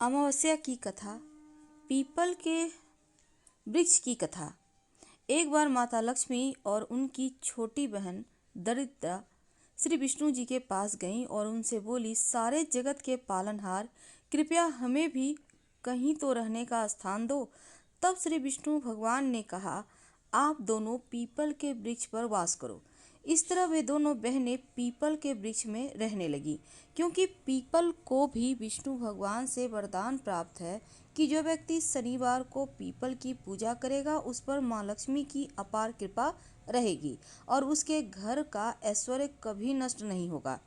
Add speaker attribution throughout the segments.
Speaker 1: अमावस्या की कथा। पीपल के वृक्ष की कथा। एक बार माता लक्ष्मी और उनकी छोटी बहन दरिद्रा श्री विष्णु जी के पास गईं और उनसे बोली, सारे जगत के पालनहार, कृपया हमें भी कहीं तो रहने का स्थान दो। तब श्री विष्णु भगवान ने कहा, आप दोनों पीपल के वृक्ष पर वास करो। इस तरह वे दोनों बहनें पीपल के वृक्ष में रहने लगी, क्योंकि पीपल को भी विष्णु भगवान से वरदान प्राप्त है कि जो व्यक्ति शनिवार को पीपल की पूजा करेगा उस पर माँ लक्ष्मी की अपार कृपा रहेगी और उसके घर का ऐश्वर्य कभी नष्ट नहीं होगा।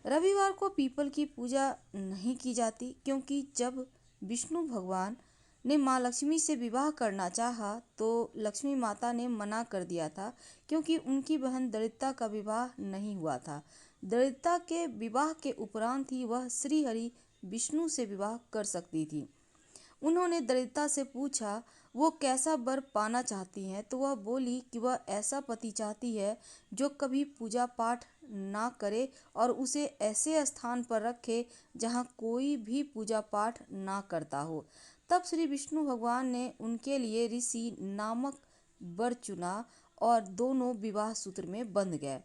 Speaker 1: रविवार को पीपल की पूजा नहीं की जाती, क्योंकि जब विष्णु भगवान ने माँ लक्ष्मी से विवाह करना चाहा तो लक्ष्मी माता ने मना कर दिया था, क्योंकि उनकी बहन दरिद्रता का विवाह नहीं हुआ था। दरिद्रता के विवाह के उपरांत ही वह श्री हरि विष्णु से विवाह कर सकती थी। उन्होंने दरिद्रता से पूछा वो कैसा वर पाना चाहती हैं, तो वह बोली कि वह ऐसा पति चाहती है जो कभी पूजा पाठ ना करे और उसे ऐसे स्थान पर रखे जहाँ कोई भी पूजा पाठ ना करता हो। तब श्री विष्णु भगवान ने उनके लिए ऋषि नामक वर चुना और दोनों विवाह सूत्र में बंध गए।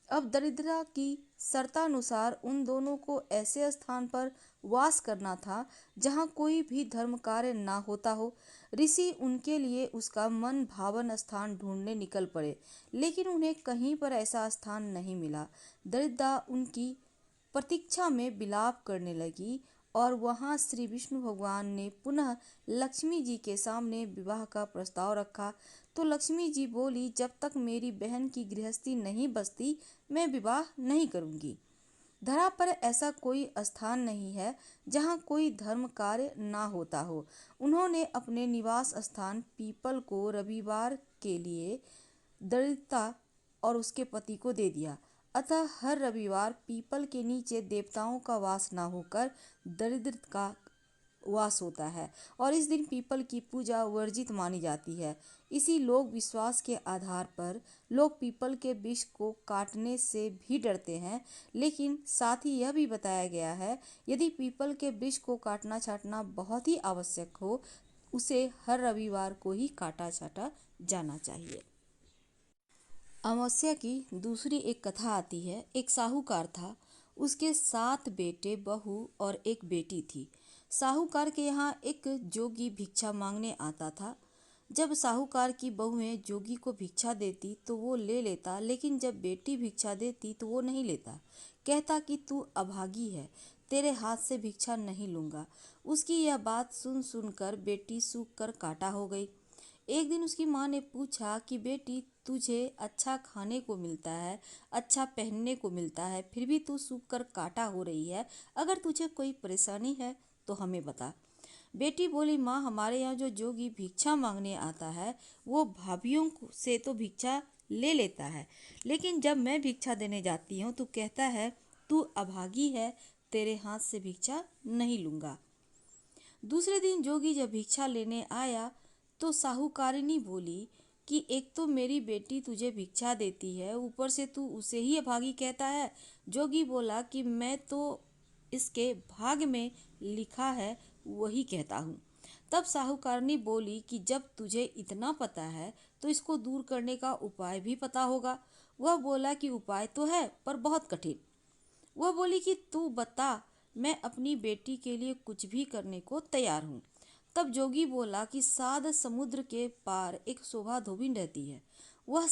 Speaker 1: अब दरिद्रता की शर्तानुसार उन दोनों को ऐसे स्थान पर वास करना था जहाँ कोई भी धर्म कार्य ना होता हो। ऋषि उनके लिए उसका मन भावन स्थान ढूंढने निकल पड़े, लेकिन उन्हें कहीं पर ऐसा स्थान नहीं मिला। दरिद्रता उनकी प्रतीक्षा में विलाप करने लगी और वहां श्री विष्णु भगवान ने पुनः लक्ष्मी जी के सामने विवाह का प्रस्ताव रखा। तो लक्ष्मी जी बोली, जब तक मेरी बहन की गृहस्थी नहीं बसती मैं विवाह नहीं करूंगी। धरा पर ऐसा कोई स्थान नहीं है जहाँ कोई धर्म कार्य ना होता हो। उन्होंने अपने निवास स्थान पीपल को रविवार के लिए दरिद्रता और उसके पति को दे दिया। अतः हर रविवार पीपल के नीचे देवताओं का वास ना होकर दरिद्र का वास होता है और इस दिन पीपल की पूजा वर्जित मानी जाती है। इसी लोक विश्वास के आधार पर लोग पीपल के वृक्ष को काटने से भी डरते हैं, लेकिन साथ ही यह भी बताया गया है यदि पीपल के वृक्ष को काटना छाटना बहुत ही आवश्यक हो, उसे हर रविवार को ही काटा छाटा जाना चाहिए। अमावस्या की दूसरी एक कथा आती है। एक साहूकार था, उसके 7 बेटे, बहू और एक बेटी थी। साहूकार के यहाँ एक जोगी भिक्षा मांगने आता था। जब साहूकार की बहुएं जोगी को भिक्षा देती तो वो ले लेता, लेकिन जब बेटी भिक्षा देती तो वो नहीं लेता। कहता कि तू अभागी है, तेरे हाथ से भिक्षा नहीं लूंगा। उसकी यह बात सुन सुनकर बेटी सूख कर काटा हो गई। एक दिन उसकी माँ ने पूछा कि बेटी, तुझे अच्छा खाने को मिलता है, अच्छा पहनने को मिलता है, फिर भी तू सूख कर काटा हो रही है। अगर तुझे कोई परेशानी है तो हमें बता। बेटी बोली, माँ, हमारे यहाँ जो जोगी भिक्षा मांगने आता है वो भाभीियों से तो भिक्षा ले लेता है, लेकिन जब मैं भिक्षा देने जाती हूँ तो कहता है तू अभागी है, तेरे हाथ से भिक्षा नहीं लूंगा। दूसरे दिन जोगी जब भिक्षा लेने आया तो साहूकारिनी बोली कि एक तो मेरी बेटी तुझे भिक्षा देती है, ऊपर से तू उसे ही अभागी कहता है। जोगी बोला कि मैं तो इसके भाग में लिखा है वही कहता हूँ। तब साहूकारनी बोली कि जब तुझे इतना पता है तो इसको दूर करने का उपाय भी पता होगा। वह बोला कि उपाय तो है पर बहुत कठिन। वह बोली कि तू बता, मैं अपनी बेटी के लिए कुछ भी करने को तैयार हूँ। तब जोगी बोला कि सात समुद्र के पार एक शोभा धोबिन रहती है, वह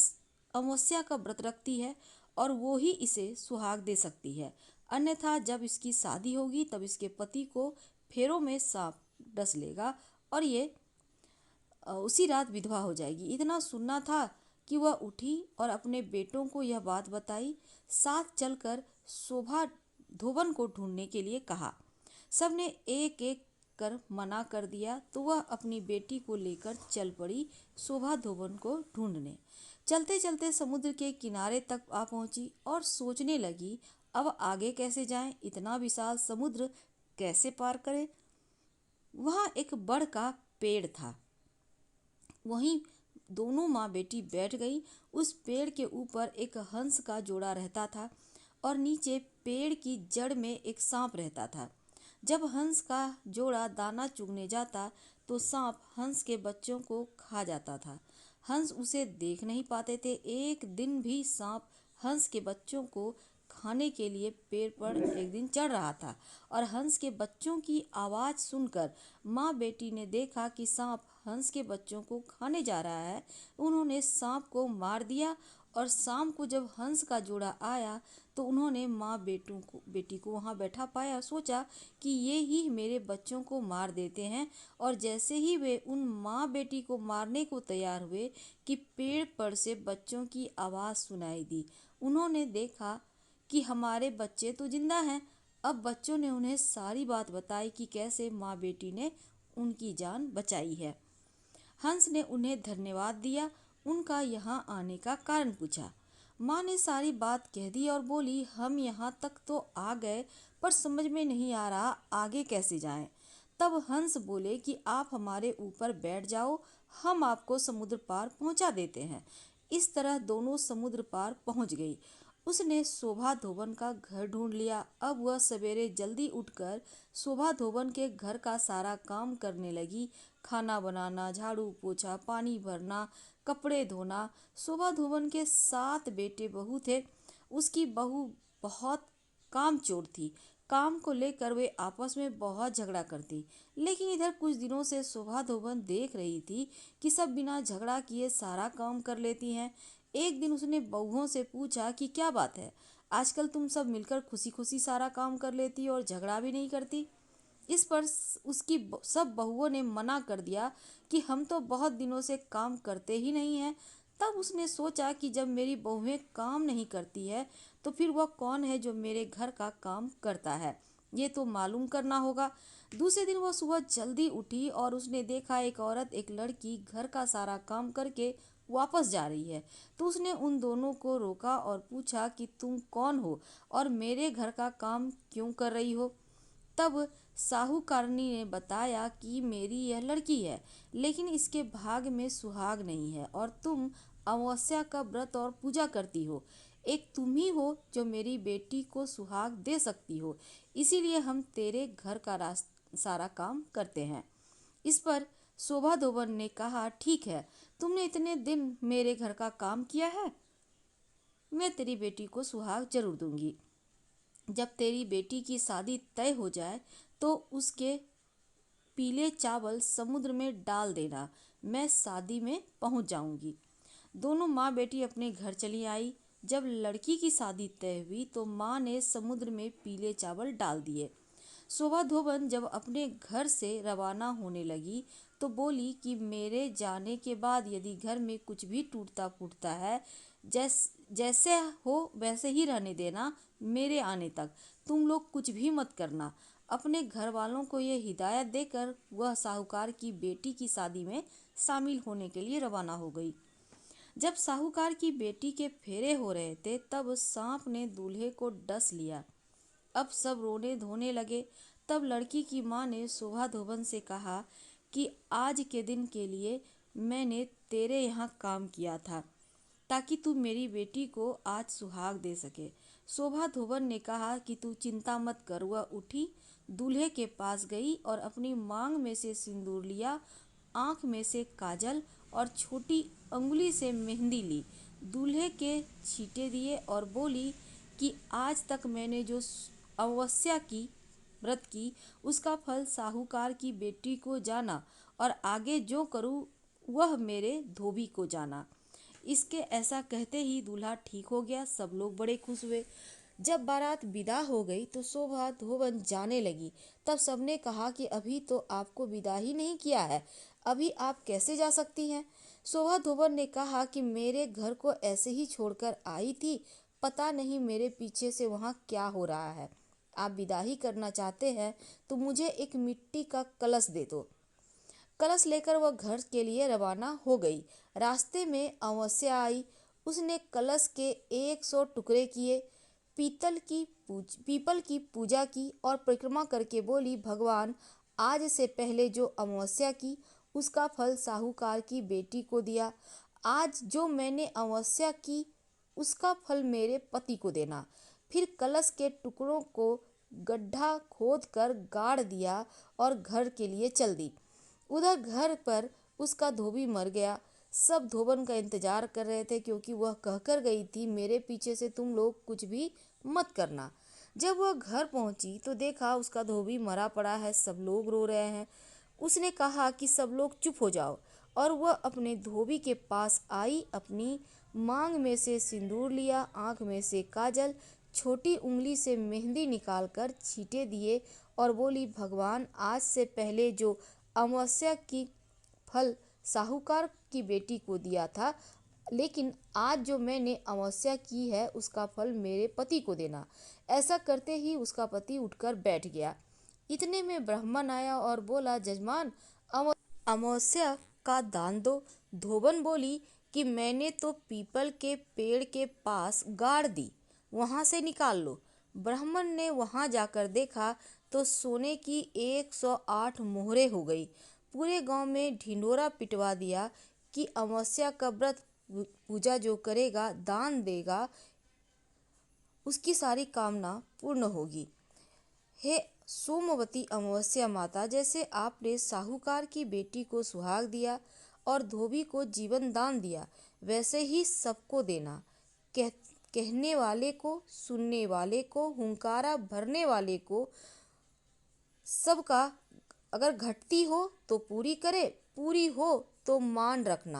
Speaker 1: अमावस्या का व्रत रखती है और वो ही इसे सुहाग दे सकती है, अन्यथा जब इसकी शादी होगी तब इसके पति को फेरों में सांप डस लेगा और ये उसी रात विधवा हो जाएगी। इतना सुनना था कि वह उठी और अपने बेटों को यह बात बताई। साथ चलकर शोभा धोबन को ढूंढने के लिए कहा। सबने एक एक कर मना कर दिया तो वह अपनी बेटी को लेकर चल पड़ी शोभा धोबन को ढूंढने। चलते चलते समुद्र के किनारे तक आ पहुंची और सोचने लगी अब आगे कैसे जाएं, इतना विशाल समुद्र कैसे पार करें। वहाँ एक बड़ का पेड़ था, वहीं दोनों माँ बेटी बैठ गई। उस पेड़ के ऊपर एक हंस का जोड़ा रहता था और नीचे पेड़ की जड़ में एक सांप रहता था। जब हंस का जोड़ा दाना चुगने जाता तो सांप हंस के बच्चों को खा जाता था। हंस उसे देख नहीं पाते थे। एक दिन भी सांप हंस के बच्चों को खाने के लिए पेड़ पर एक दिन चढ़ रहा था और हंस के बच्चों की आवाज़ सुनकर माँ बेटी ने देखा कि सांप हंस के बच्चों को खाने जा रहा है। उन्होंने सांप को मार दिया और शाम को जब हंस का जोड़ा आया तो उन्होंने माँ बेटी को वहाँ बैठा पाया। सोचा कि ये ही मेरे बच्चों को मार देते हैं और जैसे ही वे उन माँ बेटी को मारने को तैयार हुए कि पेड़ पर से बच्चों की आवाज़ सुनाई दी। उन्होंने देखा कि हमारे बच्चे तो जिंदा हैं। अब बच्चों ने उन्हें सारी बात बताई कि कैसे माँ बेटी ने उनकी जान बचाई है। हंस ने उन्हें धन्यवाद दिया, उनका यहाँ आने का कारण पूछा। माँ ने सारी बात कह दी और बोली, हम यहाँ तक तो आ गए पर समझ में नहीं आ रहा आगे कैसे जाएं। तब हंस बोले कि आप हमारे ऊपर बैठ जाओ, हम आपको समुद्र पार पहुँचा देते हैं। इस तरह दोनों समुद्र पार पहुँच गई। उसने शोभा धोबन का घर ढूंढ लिया। अब वह सवेरे जल्दी उठकर शोभा धोबन के घर का सारा काम करने लगी। खाना बनाना, झाड़ू पोछा, पानी भरना, कपड़े धोना। शोभा धोबन के 7 बेटे बहू थे। उसकी बहू बहुत कामचोर थी। काम को लेकर वे आपस में बहुत झगड़ा करती। लेकिन इधर कुछ दिनों से शोभा धोबन देख रही थी कि सब बिना झगड़ा किए सारा काम कर लेती हैं। एक दिन उसने बहुओं से पूछा कि क्या बात है, आजकल तुम सब मिलकर खुशी खुशी सारा काम कर लेती और झगड़ा भी नहीं करती। इस पर उसकी सब बहुओं ने मना कर दिया कि हम तो बहुत दिनों से काम करते ही नहीं हैं। तब उसने सोचा कि जब मेरी बहुएं काम नहीं करती है तो फिर वह कौन है जो मेरे घर का काम करता है, ये तो मालूम करना होगा। दूसरे दिन वह सुबह जल्दी उठी और उसने देखा एक औरत एक लड़की घर का सारा काम करके वापस जा रही है। तो उसने उन दोनों को रोका और पूछा कि तुम कौन हो और मेरे घर का काम क्यों कर रही हो। तब साहूकारनी ने बताया कि मेरी यह लड़की है, लेकिन इसके भाग में सुहाग नहीं है और तुम अमावस्या का व्रत और पूजा करती हो। एक तुम ही हो जो मेरी बेटी को सुहाग दे सकती हो, इसीलिए हम तेरे घर का सारा काम करते हैं। इस पर शोभा धोबन ने कहा, ठीक है, तुमने इतने दिन मेरे घर का काम किया है, मैं तेरी बेटी को सुहाग जरूर दूंगी। जब तेरी बेटी की शादी तय हो जाए तो उसके पीले चावल समुद्र में डाल देना, मैं शादी में पहुंच जाऊंगी। दोनों माँ बेटी अपने घर चली आई। जब लड़की की शादी तय हुई तो माँ ने समुद्र में पीले चावल डाल दिए। शोभा धोबन जब अपने घर से रवाना होने लगी तो बोली कि मेरे जाने के बाद यदि घर में कुछ भी टूटता फूटता है, जैसे हो वैसे ही रहने देना, मेरे आने तक तुम लोग कुछ भी मत करना। अपने घर वालों को यह हिदायत देकर वह साहूकार की बेटी की शादी में शामिल होने के लिए रवाना हो गई। जब साहूकार की बेटी के फेरे हो रहे थे तब सांप ने दूल्हे को डस लिया। अब सब रोने धोने लगे। तब लड़की की माँ ने शोभा धोबन से कहा कि आज के दिन के लिए मैंने तेरे यहाँ काम किया था ताकि तू मेरी बेटी को आज सुहाग दे सके। शोभा धोबन ने कहा कि तू चिंता मत कर। वह उठी, दूल्हे के पास गई और अपनी मांग में से सिंदूर लिया, आँख में से काजल और छोटी अंगुली से मेहंदी ली, दूल्हे के छींटे दिए और बोली कि आज तक मैंने जो अमावस्या की व्रत की उसका फल साहूकार की बेटी को जाना और आगे जो करूँ वह मेरे धोबी को जाना। इसके ऐसा कहते ही दूल्हा ठीक हो गया। सब लोग बड़े खुश हुए। जब बारात विदा हो गई तो शोभा धोबन जाने लगी। तब सबने कहा कि अभी तो आपको विदा ही नहीं किया है, अभी आप कैसे जा सकती हैं। शोभा धोबन ने कहा कि मेरे घर को ऐसे ही छोड़कर आई थी, पता नहीं मेरे पीछे से वहाँ क्या हो रहा है। आप विदा ही करना चाहते हैं तो मुझे एक मिट्टी का कलश दे दो। कलश लेकर वह घर के लिए रवाना हो गई। रास्ते में अमावस्या आई। उसने कलश के 100 टुकड़े किए, पीपल की पूजा की और परिक्रमा करके बोली, भगवान, आज से पहले जो अमावस्या की उसका फल साहूकार की बेटी को दिया, आज जो मैंने अमावस्या की उसका फल मेरे पति को देना। फिर कलश के टुकड़ों को गड्ढा खोदकर गाड़ दिया और घर के लिए चल दी। उधर घर पर उसका धोबी मर गया। सब धोबन का इंतजार कर रहे थे क्योंकि वह कहकर गई थी, मेरे पीछे से तुम लोग कुछ भी मत करना। जब वह घर पहुंची तो देखा उसका धोबी मरा पड़ा है, सब लोग रो रहे हैं। उसने कहा कि सब लोग चुप हो जाओ और वह अपने धोबी के पास आई, अपनी मांग में से सिंदूर लिया, आंख में से काजल, छोटी उंगली से मेहंदी निकालकर छींटे दिए और बोली, भगवान, आज से पहले जो अमावस्या की फल साहूकार की बेटी को दिया था, लेकिन आज जो मैंने अमावस्या की है उसका फल मेरे पति को देना। ऐसा करते ही उसका पति उठकर बैठ गया। इतने में ब्राह्मण आया और बोला, जजमान, अमावस्या का दान दो। धोबन बोली कि मैंने तो पीपल के पेड़ के पास गाड़ दी, वहां से निकाल लो। ब्राह्मण ने वहां जाकर देखा तो सोने की 108 मोहरें हो गई। पूरे गांव में ढिंढोरा पिटवा दिया कि अमावस्या का व्रत पूजा जो करेगा, दान देगा, उसकी सारी कामना पूर्ण होगी। हे सोमवती अमावस्या माता, जैसे आपने साहूकार की बेटी को सुहाग दिया और धोबी को जीवन दान दिया, वैसे ही सबको देना। कहने वाले को, सुनने वाले को, हुंकारा भरने वाले को, सबका अगर घटती हो तो पूरी करे, पूरी हो तो मान रखना।